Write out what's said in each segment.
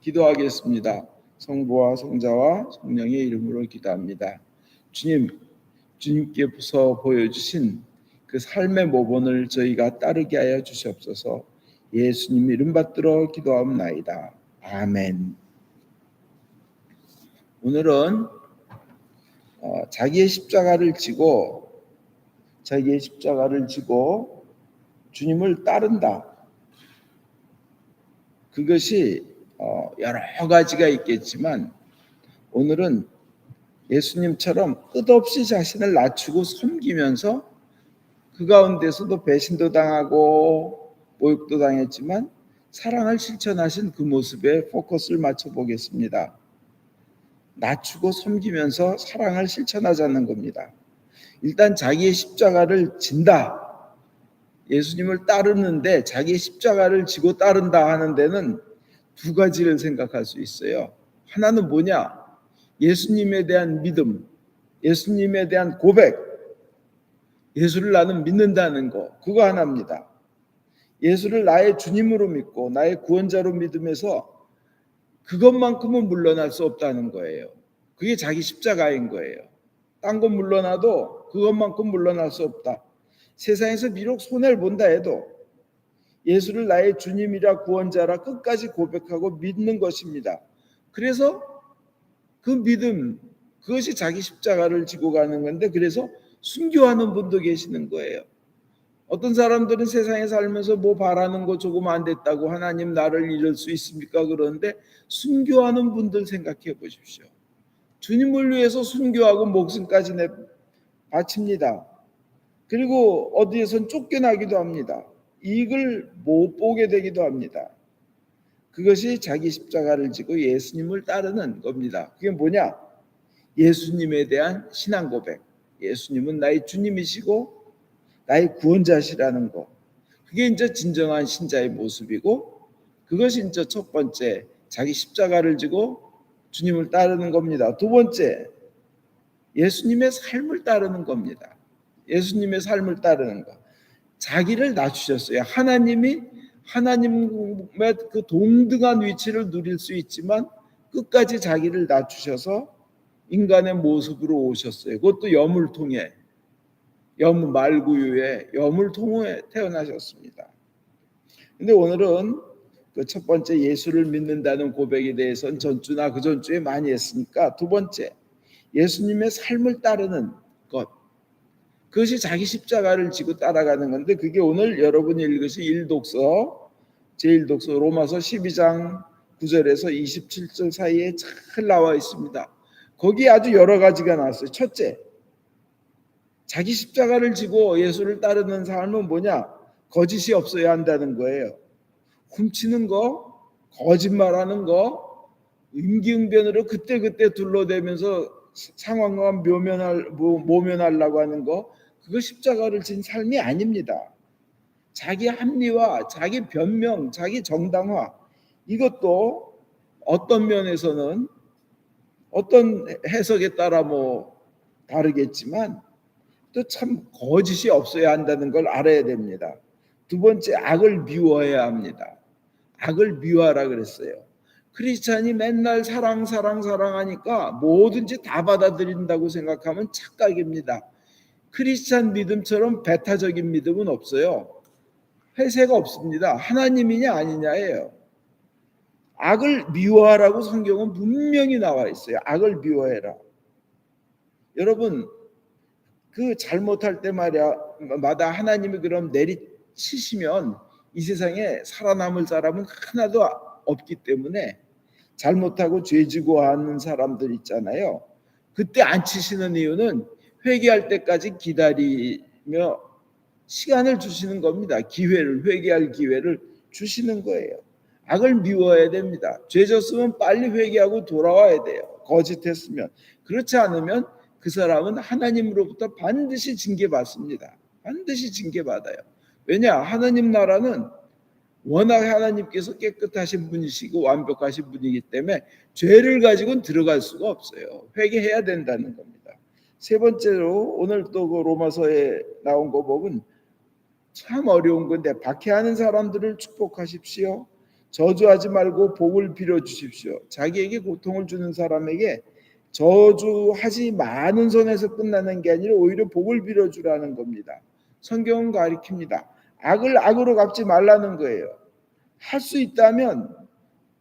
기도하겠습니다. 성부와 성자와 성령의 이름으로 기도합니다. 주님께서 보여주신 그 삶의 모본을 저희가 따르게 하여 주시옵소서. 예수님 이름 받들어 기도하옵나이다. 아멘. 오늘은 자기의 십자가를 지고 주님을 따른다. 그것이 여러 가지가 있겠지만 오늘은 예수님처럼 끝없이 자신을 낮추고 섬기면서 그 가운데서도 배신도 당하고 모욕도 당했지만 사랑을 실천하신 그 모습에 포커스를 맞춰보겠습니다. 낮추고 섬기면서 사랑을 실천하자는 겁니다. 일단 자기의 십자가를 진다. 예수님을 따르는데 자기의 십자가를 지고 따른다 하는 데는 두 가지를 생각할 수 있어요. 하나는 뭐냐? 예수님에 대한 믿음, 예수님에 대한 고백, 예수를 나는 믿는다는 거, 그거 하나입니다. 예수를 나의 주님으로 믿고 나의 구원자로 믿으면서 그것만큼은 물러날 수 없다는 거예요. 그게 자기 십자가인 거예요. 딴 건 물러나도 그것만큼 물러날 수 없다. 세상에서 비록 손해를 본다 해도 예수를 나의 주님이라 구원자라 끝까지 고백하고 믿는 것입니다. 그래서 그 믿음, 그것이 자기 십자가를 지고 가는 건데, 그래서 순교하는 분도 계시는 거예요. 어떤 사람들은 세상에 살면서 뭐 바라는 거 조금 안 됐다고 하나님 나를 잃을 수 있습니까? 그러는데 순교하는 분들 생각해 보십시오. 주님을 위해서 순교하고 목숨까지 바칩니다. 그리고 어디에선 쫓겨나기도 합니다. 이익을 못 보게 되기도 합니다. 그것이 자기 십자가를 지고 예수님을 따르는 겁니다. 그게 뭐냐? 예수님에 대한 신앙 고백. 예수님은 나의 주님이시고 나의 구원자시라는 거. 그게 이제 진정한 신자의 모습이고, 그것이 이제 첫 번째, 자기 십자가를 지고 주님을 따르는 겁니다. 두 번째, 예수님의 삶을 따르는 겁니다. 예수님의 삶을 따르는 것. 자기를 낮추셨어요. 하나님의 그 동등한 위치를 누릴 수 있지만 끝까지 자기를 낮추셔서 인간의 모습으로 오셨어요. 그것도 염을 통해, 말구유에 염을 통해 태어나셨습니다. 근데 오늘은 그 첫 번째 예수를 믿는다는 고백에 대해서는 전주나 그 전주에 많이 했으니까 두 번째, 예수님의 삶을 따르는 것. 그것이 자기 십자가를 지고 따라가는 건데, 그게 오늘 여러분이 읽으신 제1독서 로마서 12장 9절에서 27절 사이에 잘 나와 있습니다. 거기에 아주 여러 가지가 나왔어요. 첫째, 자기 십자가를 지고 예수를 따르는 삶은 뭐냐? 거짓이 없어야 한다는 거예요. 훔치는 거, 거짓말하는 거, 임기응변으로 그때그때 둘러대면서 상황과 모면하려고 하는 거, 그거 십자가를 진 삶이 아닙니다. 자기 합리화, 자기 변명, 자기 정당화, 이것도 어떤 면에서는 어떤 해석에 따라 다르겠지만 또 참 거짓이 없어야 한다는 걸 알아야 됩니다. 두 번째, 악을 미워해야 합니다. 악을 미워하라 그랬어요. 크리스찬이 맨날 사랑하니까 뭐든지 다 받아들인다고 생각하면 착각입니다. 크리스찬 믿음처럼 배타적인 믿음은 없어요. 회세가 없습니다. 하나님이냐 아니냐예요. 악을 미워하라고 성경은 분명히 나와 있어요. 악을 미워해라. 여러분, 그 잘못할 때마다 하나님이 그럼 내리치시면 이 세상에 살아남을 사람은 하나도 없기 때문에, 잘못하고 죄지고 하는 사람들 있잖아요. 그때 안 치시는 이유는 회개할 때까지 기다리며 시간을 주시는 겁니다. 회개할 기회를 주시는 거예요. 악을 미워해야 됩니다. 죄 졌으면 빨리 회개하고 돌아와야 돼요. 거짓했으면. 그렇지 않으면 그 사람은 하나님으로부터 반드시 징계받습니다. 반드시 징계받아요. 왜냐? 하나님 나라는 워낙 하나님께서 깨끗하신 분이시고 완벽하신 분이기 때문에 죄를 가지고는 들어갈 수가 없어요. 회개해야 된다는 겁니다. 세 번째로 오늘 또 그 로마서에 나온 거 보면 참 어려운 건데, 박해하는 사람들을 축복하십시오. 저주하지 말고 복을 빌어 주십시오. 자기에게 고통을 주는 사람에게 저주하지 마는 선에서 끝나는 게 아니라 오히려 복을 빌어 주라는 겁니다. 성경은 가리킵니다. 악을 악으로 갚지 말라는 거예요. 할 수 있다면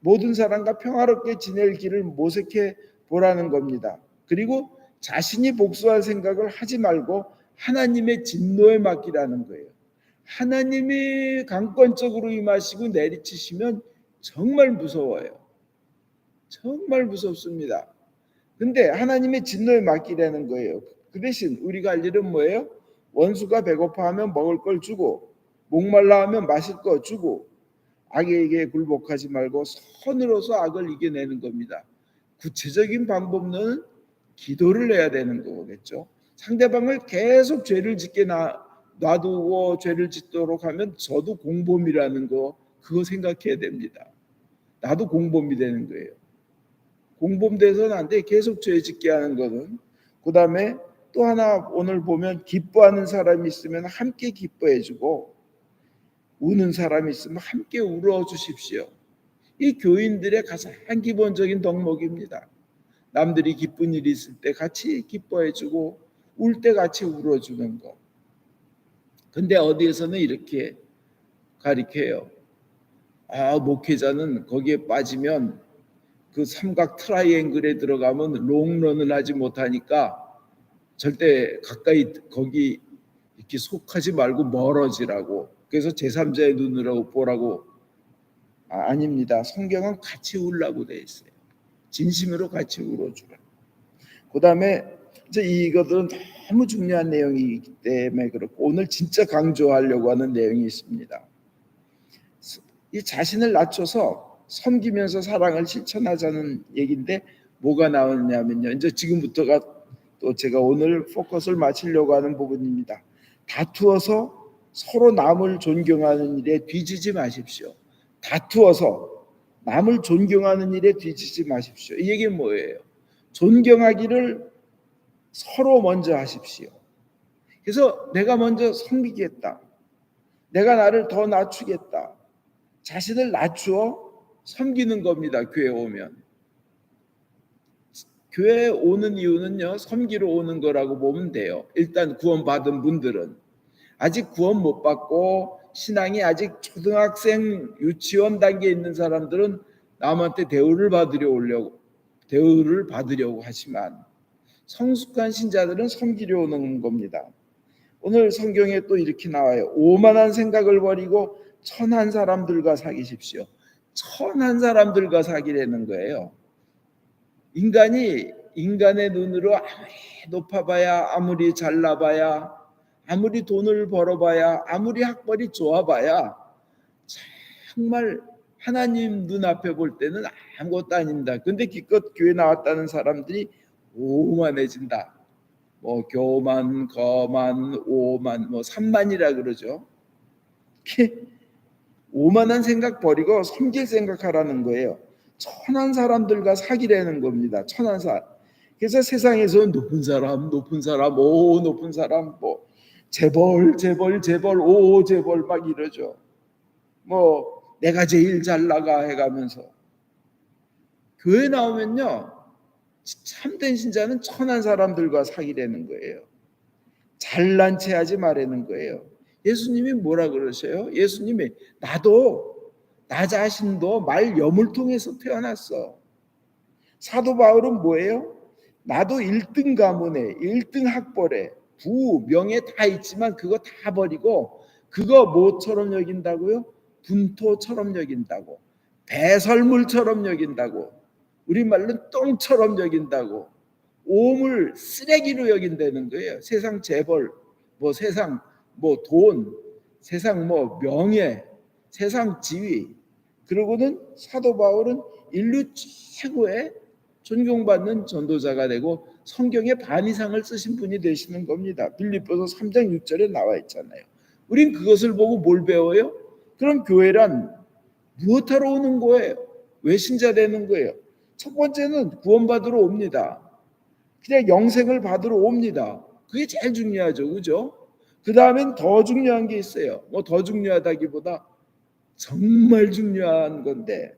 모든 사람과 평화롭게 지낼 길을 모색해 보라는 겁니다. 그리고 자신이 복수할 생각을 하지 말고 하나님의 진노에 맡기라는 거예요. 하나님이 강권적으로 임하시고 내리치시면 정말 무서워요. 정말 무섭습니다. 근데 하나님의 진노에 맡기라는 거예요. 그 대신 우리가 할 일은 뭐예요? 원수가 배고파하면 먹을 걸 주고 목말라 하면 마실 거 주고 악에게 굴복하지 말고 선으로서 악을 이겨내는 겁니다. 구체적인 방법은 기도를 해야 되는 거겠죠. 상대방을 계속 죄를 짓게 놔두고 죄를 짓도록 하면 저도 공범이라는 거 그거 생각해야 됩니다. 나도 공범이 되는 거예요. 공범돼서는 안 돼. 계속 죄 짓게 하는 거는. 그 다음에 또 하나 오늘 보면 기뻐하는 사람이 있으면 함께 기뻐해주고 우는 사람이 있으면 함께 울어주십시오. 이 교인들의 가장 기본적인 덕목입니다. 남들이 기쁜 일이 있을 때 같이 기뻐해주고 울 때 같이 울어주는 거. 근데 어디에서는 이렇게 가리켜요. 목회자는 거기에 빠지면 그 삼각 트라이앵글에 들어가면 롱런을 하지 못하니까 절대 가까이 거기 이렇게 속하지 말고 멀어지라고. 그래서 제3자의 눈으로 보라고. 아닙니다. 성경은 같이 울라고 돼 있어요. 진심으로 같이 울어주라. 그 다음에 이제 이것들은 너무 중요한 내용이기 때문에 그렇고 오늘 진짜 강조하려고 하는 내용이 있습니다. 이 자신을 낮춰서 섬기면서 사랑을 실천하자는 얘기인데 뭐가 나오냐면요. 이제 지금부터가 또 제가 오늘 포커스를 맞추려고 하는 부분입니다. 다투어서 서로 남을 존경하는 일에 뒤지지 마십시오. 다투어서 남을 존경하는 일에 뒤지지 마십시오. 이 얘기는 뭐예요? 존경하기를 서로 먼저 하십시오. 그래서 내가 먼저 섬기겠다. 내가 나를 더 낮추겠다. 자신을 낮추어 섬기는 겁니다. 교회에 오면. 교회에 오는 이유는요. 섬기러 오는 거라고 보면 돼요. 일단 구원받은 분들은. 아직 구원 못 받고 신앙이 아직 초등학생 유치원 단계에 있는 사람들은 남한테 대우를 받으려고 하지만 성숙한 신자들은 섬기려 오는 겁니다. 오늘 성경에 또 이렇게 나와요. 오만한 생각을 버리고 천한 사람들과 사귀십시오. 천한 사람들과 사귀라는 거예요. 인간이 인간의 눈으로 아무리 높아봐야 아무리 잘나봐야 아무리 돈을 벌어봐야 아무리 학벌이 좋아봐야 정말 하나님 눈앞에 볼 때는 아무것도 아닙니다. 근데 기껏 교회 나왔다는 사람들이 오만해진다. 뭐 교만, 거만, 오만, 뭐 삼만이라 그러죠. 오만한 생각 버리고 섬길 생각하라는 거예요. 천한 사람들과 사귀라는 겁니다. 천한 사람. 그래서 세상에서 높은 사람, 높은 사람, 뭐 재벌, 오 재벌 막 이러죠. 뭐 내가 제일 잘 나가 해가면서 교회 나오면요 참된 신자는 천한 사람들과 사귀라는 거예요. 잘난 체 하지 말라는 거예요. 예수님이 뭐라 그러셔요? 예수님이 나 자신도 말 여물통에서 태어났어. 사도 바울은 뭐예요? 나도 1등 가문에 1등 학벌에 부 명예 다 있지만 그거 다 버리고 그거 뭐처럼 여긴다고요? 분토처럼 여긴다고, 배설물처럼 여긴다고, 우리말로 똥처럼 여긴다고, 오물 쓰레기로 여긴다는 거예요. 세상 재벌, 뭐 세상 뭐 돈, 세상 뭐 명예, 세상 지위. 그러고는 사도 바울은 인류 최고의 존경받는 전도자가 되고 성경의 반 이상을 쓰신 분이 되시는 겁니다. 빌립보서 3장 6절에 나와 있잖아요. 우린 그것을 보고 뭘 배워요? 그럼 교회란 무엇하러 오는 거예요? 왜 신자 되는 거예요? 첫 번째는 구원받으러 옵니다. 그냥 영생을 받으러 옵니다. 그게 제일 중요하죠. 그죠? 그 다음엔 더 중요한 게 있어요. 뭐 더 중요하다기보다 정말 중요한 건데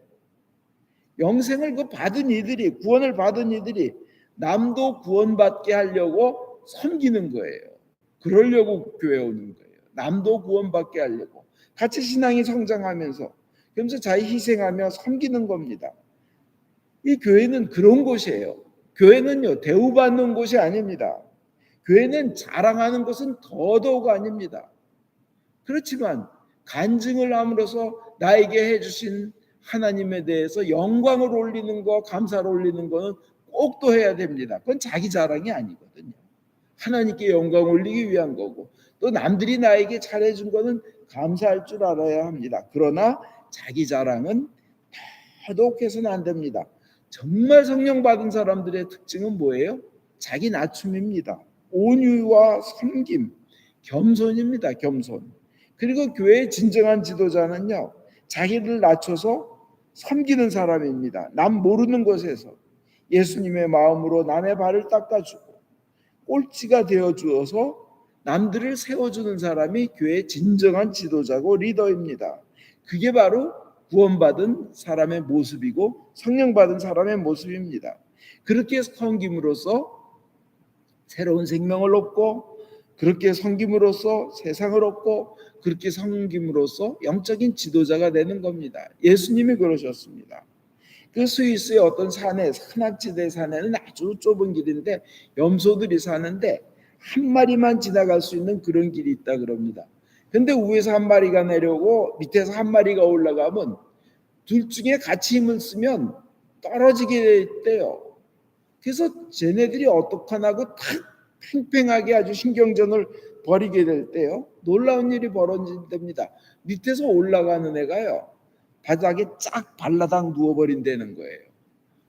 영생을 받은 이들이 구원을 받은 이들이 남도 구원받게 하려고 섬기는 거예요. 그러려고 교회 오는 거예요. 남도 구원받게 하려고 같이 신앙이 성장하면서 그러면서 자기 희생하며 섬기는 겁니다. 이 교회는 그런 곳이에요. 교회는요 대우받는 곳이 아닙니다. 교회는 자랑하는 것은 더더욱 아닙니다. 그렇지만 간증을 함으로써 나에게 해주신 하나님에 대해서 영광을 올리는 거, 감사를 올리는 거는 꼭 또 해야 됩니다. 그건 자기 자랑이 아니거든요. 하나님께 영광 올리기 위한 거고 또 남들이 나에게 잘해준 거는 감사할 줄 알아야 합니다. 그러나 자기 자랑은 더더욱 해서는 안 됩니다. 정말 성령 받은 사람들의 특징은 뭐예요? 자기 낮춤입니다. 온유와 섬김, 겸손입니다. 겸손. 그리고 교회의 진정한 지도자는요, 자기를 낮춰서 섬기는 사람입니다. 남 모르는 곳에서 예수님의 마음으로 남의 발을 닦아주고 꼴찌가 되어주어서 남들을 세워주는 사람이 교회의 진정한 지도자고 리더입니다. 그게 바로 구원받은 사람의 모습이고 성령받은 사람의 모습입니다. 그렇게 섬김으로써 새로운 생명을 얻고 그렇게 섬김으로써 세상을 얻고 그렇게 섬김으로써 영적인 지도자가 되는 겁니다. 예수님이 그러셨습니다. 그 스위스의 어떤 산에 산악지대 산에는 아주 좁은 길인데 염소들이 사는데 한 마리만 지나갈 수 있는 그런 길이 있다 그럽니다. 근데 위에서 한 마리가 내려오고 밑에서 한 마리가 올라가면 둘 중에 같이 힘을 쓰면 떨어지게 돼요. 그래서 쟤네들이 어떡하나 하고 탁 팽팽하게 아주 신경전을 벌이게 될 때요. 놀라운 일이 벌어진답니다. 밑에서 올라가는 애가요. 바닥에 쫙 발라당 누워버린다는 거예요.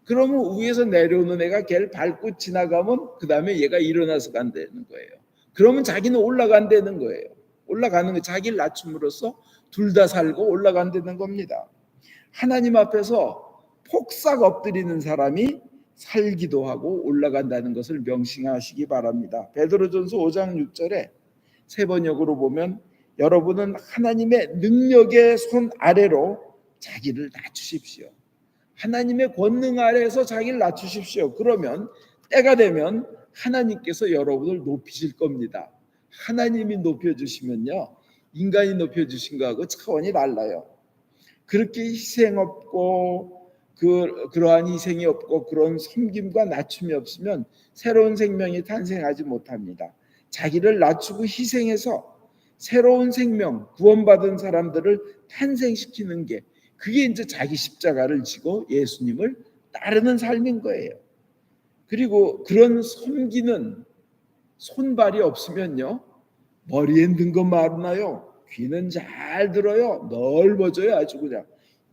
그러면 위에서 내려오는 애가 걔를 밟고 지나가면 그 다음에 얘가 일어나서 간다는 거예요. 그러면 자기는 올라간다는 거예요. 올라가는 거 자기를 낮춤으로써 둘 다 살고 올라간다는 겁니다. 하나님 앞에서 폭삭 엎드리는 사람이 살기도 하고 올라간다는 것을 명심하시기 바랍니다. 베드로전서 5장 6절에 세 번역으로 보면 여러분은 하나님의 능력의 손 아래로 자기를 낮추십시오. 하나님의 권능 아래에서 자기를 낮추십시오. 그러면 때가 되면 하나님께서 여러분을 높이실 겁니다. 하나님이 높여주시면요 인간이 높여주신 거하고 차원이 달라요. 그렇게 희생 없고 그러한 희생이 없고 그런 섬김과 낮춤이 없으면 새로운 생명이 탄생하지 못합니다. 자기를 낮추고 희생해서 새로운 생명, 구원받은 사람들을 탄생시키는 게 그게 이제 자기 십자가를 지고 예수님을 따르는 삶인 거예요. 그리고 그런 섬기는 손발이 없으면요 머리에 든 거 마르나요? 귀는 잘 들어요. 넓어져요. 아주 그냥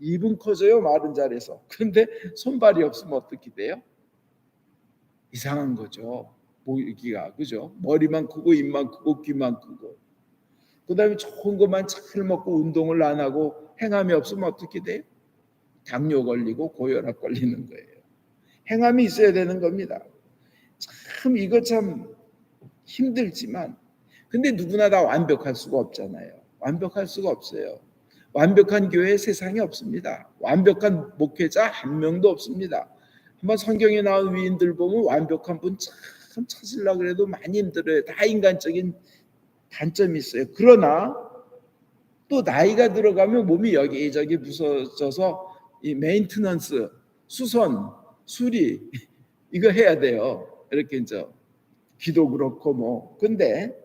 입은 커져요. 마른 자리에서. 그런데 손발이 없으면 어떻게 돼요? 이상한 거죠. 보기가 그죠? 머리만 크고 입만 크고 귀만 크고 그 다음에 좋은 것만 잘 먹고 운동을 안 하고 행함이 없으면 어떻게 돼요? 당뇨 걸리고 고혈압 걸리는 거예요. 행함이 있어야 되는 겁니다. 참 이거 참 힘들지만 근데 누구나 다 완벽할 수가 없잖아요. 완벽할 수가 없어요. 완벽한 교회 세상에 없습니다. 완벽한 목회자 한 명도 없습니다. 한번 성경에 나온 위인들 보면 완벽한 분 참 찾으려고 해도 많이 힘들어요. 다 인간적인 단점이 있어요. 그러나 또 나이가 들어가면 몸이 여기저기 부서져서 이 메인테넌스, 수선, 수리 이거 해야 돼요. 이렇게 이제 귀도 그렇고 뭐. 근데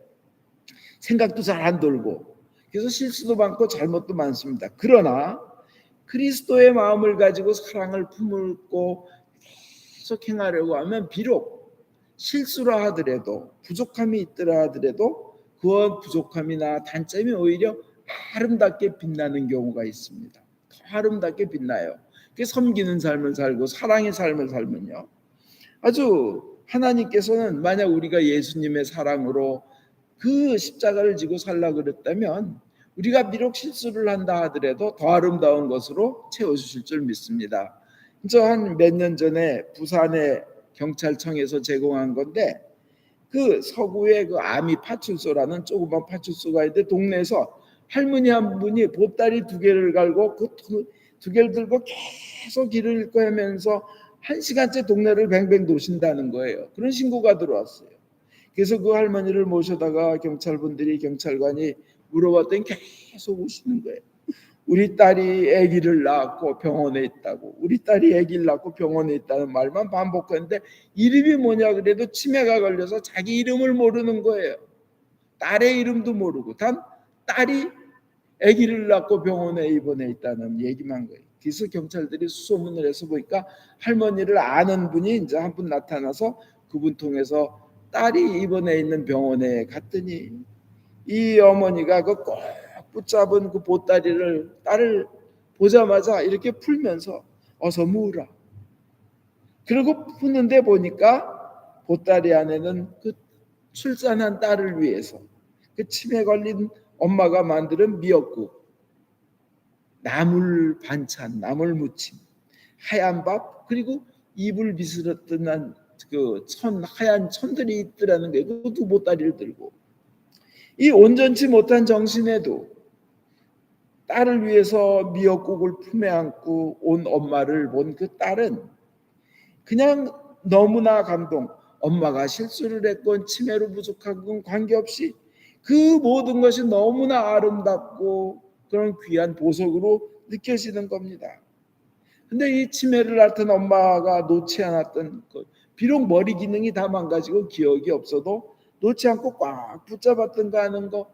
생각도 잘 안 돌고 그래서 실수도 많고 잘못도 많습니다. 그러나 그리스도의 마음을 가지고 사랑을 품고 계속 행하려고 하면 비록 실수라 하더라도 부족함이 있더라 하더라도 그 부족함이나 단점이 오히려 아름답게 빛나는 경우가 있습니다. 더 아름답게 빛나요. 섬기는 삶을 살고 사랑의 삶을 살면요 아주 하나님께서는 만약 우리가 예수님의 사랑으로 그 십자가를 지고 살라 그랬다면 우리가 비록 실수를 한다 하더라도 더 아름다운 것으로 채워주실 줄 믿습니다. 저 한 몇 년 전에 부산의 경찰청에서 제공한 건데 그 서구의 그 아미 파출소라는 조그만 파출소가 있는데 동네에서 할머니 한 분이 보따리 2개를 갈고 그 2개를 들고 계속 길을 잃고 하면서 1시간째 동네를 뱅뱅 도신다는 거예요. 그런 신고가 들어왔어요. 그래서 그 할머니를 모셔다가 경찰관이 물어봤더니 계속 우시는 거예요. 우리 딸이 아기를 낳고 병원에 있다고, 우리 딸이 아기를 낳고 병원에 있다는 말만 반복했는데 이름이 뭐냐 그래도 치매가 걸려서 자기 이름을 모르는 거예요. 딸의 이름도 모르고 단 딸이 아기를 낳고 병원에 입원해 있다는 얘기만 거예요. 그래서 경찰들이 수소문을 해서 보니까 할머니를 아는 분이 이제 한 분 나타나서 그분 통해서 딸이 입원해 있는 병원에 갔더니 이 어머니가 그 꼭 붙잡은 그 보따리를 딸을 보자마자 이렇게 풀면서 어서 무으라. 그리고 푸는데 보니까 보따리 안에는 그 출산한 딸을 위해서 그 치매 걸린 엄마가 만드는 미역국, 나물 반찬, 나물 무침, 하얀 밥, 그리고 이불 비스듬한 그 하얀 천들이 있더라는 게 그 2보따리를 들고 이 온전치 못한 정신에도 딸을 위해서 미역국을 품에 안고 온 엄마를 본 그 딸은 그냥 너무나 감동. 엄마가 실수를 했건 치매로 부족한 건 관계없이 그 모든 것이 너무나 아름답고 그런 귀한 보석으로 느껴지는 겁니다. 근데 이 치매를 앓던 엄마가 놓지 않았던 것, 비록 머리 기능이 다 망가지고 기억이 없어도 놓지 않고 꽉 붙잡았던 거 하는 거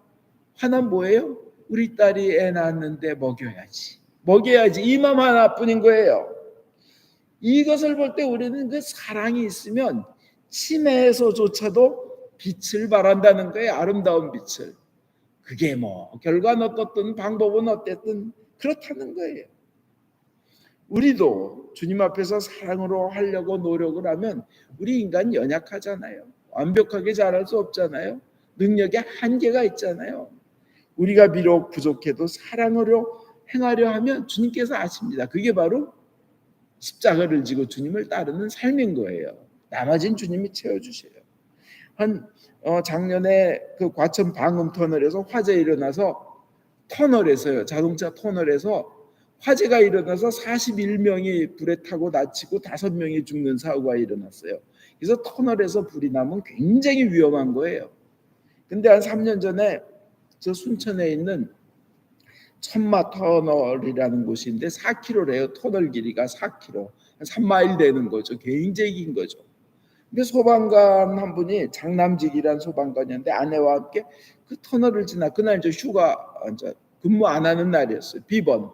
하나는 뭐예요? 우리 딸이 애 낳았는데 먹여야지 이 마음 하나뿐인 거예요. 이것을 볼 때 우리는 그 사랑이 있으면 치매에서조차도 빛을 발한다는 거예요. 아름다운 빛을. 그게 뭐 결과는 어떻든 방법은 어땠든 그렇다는 거예요. 우리도 주님 앞에서 사랑으로 하려고 노력을 하면 우리 인간 연약하잖아요. 완벽하게 잘할 수 없잖아요. 능력에 한계가 있잖아요. 우리가 비록 부족해도 사랑으로 행하려 하면 주님께서 아십니다. 그게 바로 십자가를 지고 주님을 따르는 삶인 거예요. 나머지는 주님이 채워주셔요. 작년에 그 과천 방음 터널에서 화재 일어나서 터널에서요. 자동차 터널에서 화재가 일어나서 41명이 불에 타고 다치고 5명이 죽는 사고가 일어났어요. 그래서 터널에서 불이 나면 굉장히 위험한 거예요. 근데 한 3년 전에 저 순천에 있는 천마 터널이라는 곳인데 4km래요. 터널 길이가 4km. 3마일 되는 거죠. 굉장히 긴 거죠. 근데 소방관 한 분이 장남직이란 소방관이었는데 아내와 함께 그 터널을 지나 그날 이제 근무 안 하는 날이었어요. 비번.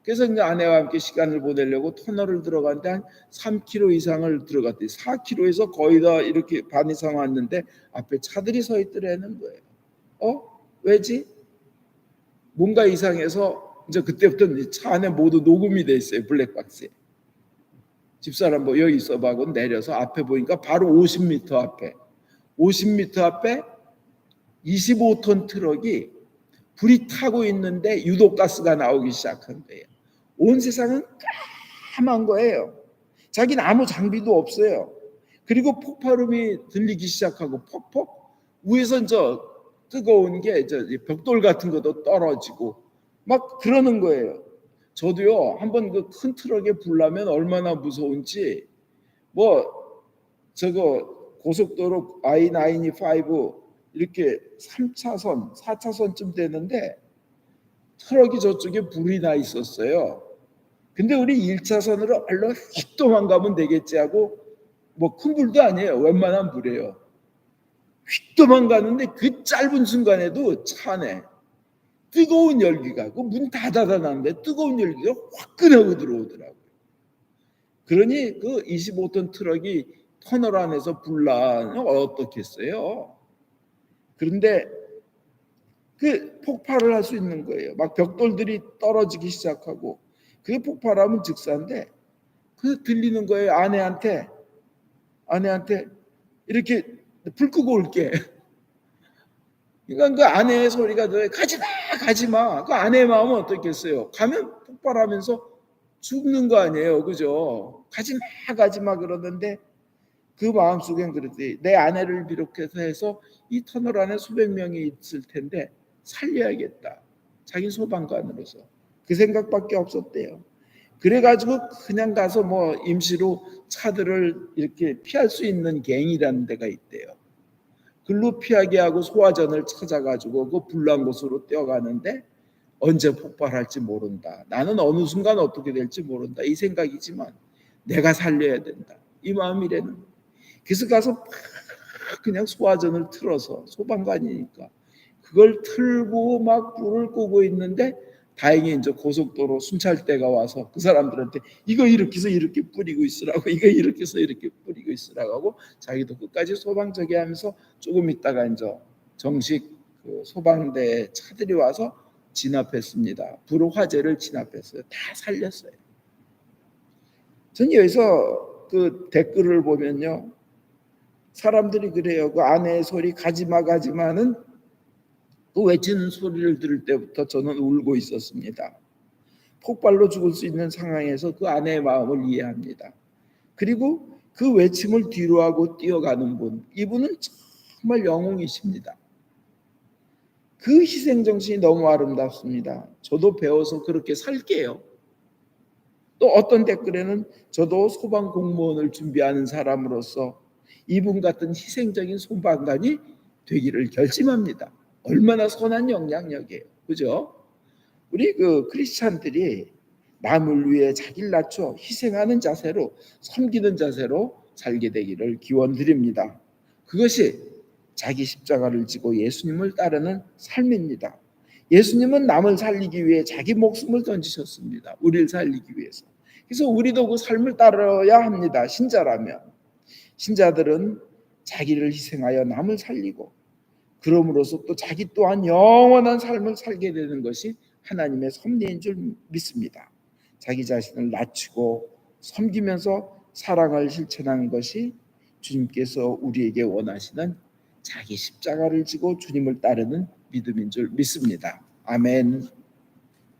그래서 이제 아내와 함께 시간을 보내려고 터널을 들어갔는데 한 3km 이상을 들어갔더니 4km에서 거의 다 이렇게 반 이상 왔는데 앞에 차들이 서 있더라는 거예요. 왜지? 뭔가 이상해서 이제 그때부터 차 안에 모두 녹음이 돼 있어요. 블랙박스에. 집사람 뭐 여기 있어봐 하고 내려서 앞에 보니까 바로 50m 앞에 25톤 트럭이 불이 타고 있는데 유독가스가 나오기 시작한 거예요. 온 세상은 까만 거예요. 자기는 아무 장비도 없어요. 그리고 폭발음이 들리기 시작하고 퍽퍽 위에서 뜨거운 게 벽돌 같은 것도 떨어지고 막 그러는 거예요. 저도요 한번 그 큰 트럭에 불 나면 얼마나 무서운지 고속도로 I-95 이렇게 3차선 4차선쯤 되는데 트럭이 저쪽에 불이 나 있었어요. 근데 우리 1차선으로 얼른 휙 도망가면 되겠지 하고 큰 불도 아니에요. 웬만한 불이에요. 휙 도망가는데 그 짧은 순간에도 차 안에 뜨거운 열기가 그 문 다 닫아놨는데 뜨거운 열기가 화끈하고 들어오더라고요. 그러니 그 25톤 트럭이 터널 안에서 불나면 어떻겠어요? 그런데 그 폭발을 할 수 있는 거예요. 막 벽돌들이 떨어지기 시작하고 그게 폭발하면 즉사인데 그 들리는 거예요. 아내한테 이렇게 불 끄고 올게. 그러니까 그 아내의 소리가 들어요. 가지마. 그 아내의 마음은 어떻겠어요? 가면 폭발하면서 죽는 거 아니에요. 그죠? 가지마 그러는데 그 마음속엔 그랬지. 내 아내를 비롯해서 이 터널 안에 수백 명이 있을 텐데 살려야겠다. 자기 소방관으로서. 그 생각밖에 없었대요. 그래가지고 그냥 가서 뭐 임시로 차들을 이렇게 피할 수 있는 갱이라는 데가 있대요. 글로 피하게 하고 소화전을 찾아가지고 그 불난 곳으로 뛰어가는데 언제 폭발할지 모른다. 나는 어느 순간 어떻게 될지 모른다. 이 생각이지만 내가 살려야 된다. 이 마음이라는. 그래서 가서 막 그냥 소화전을 틀어서 소방관이니까 그걸 틀고 막 불을 끄고 있는데 다행히 이제 고속도로 순찰대가 와서 그 사람들한테 이거 이렇게 해서 이렇게 뿌리고 있으라고 이거 이렇게 해서 이렇게 뿌리고 있으라고 하고 자기도 끝까지 소방서기 하면서 조금 있다가 이제 정식 그 소방대 차들이 와서 진압했습니다. 불 화재를 진압했어요. 다 살렸어요. 전 여기서 그 댓글을 보면요. 사람들이 그래요. 그 아내의 소리 가지마 가지마는 그 외치는 소리를 들을 때부터 저는 울고 있었습니다. 폭발로 죽을 수 있는 상황에서 그 아내의 마음을 이해합니다. 그리고 그 외침을 뒤로하고 뛰어가는 분, 이분은 정말 영웅이십니다. 그 희생정신이 너무 아름답습니다. 저도 배워서 그렇게 살게요. 또 어떤 댓글에는 저도 소방 공무원을 준비하는 사람으로서 이분 같은 희생적인 소방관이 되기를 결심합니다. 얼마나 선한 영향력이에요. 그죠? 우리 그 크리스찬들이 남을 위해 자기를 낮춰 희생하는 자세로 섬기는 자세로 살게 되기를 기원드립니다. 그것이 자기 십자가를 지고 예수님을 따르는 삶입니다. 예수님은 남을 살리기 위해 자기 목숨을 던지셨습니다. 우리를 살리기 위해서. 그래서 우리도 그 삶을 따라야 합니다. 신자라면. 신자들은 자기를 희생하여 남을 살리고 그럼으로써 또 자기 또한 영원한 삶을 살게 되는 것이 하나님의 섭리인 줄 믿습니다. 자기 자신을 낮추고 섬기면서 사랑을 실천하는 것이 주님께서 우리에게 원하시는 자기 십자가를 지고 주님을 따르는 믿음인 줄 믿습니다. 아멘.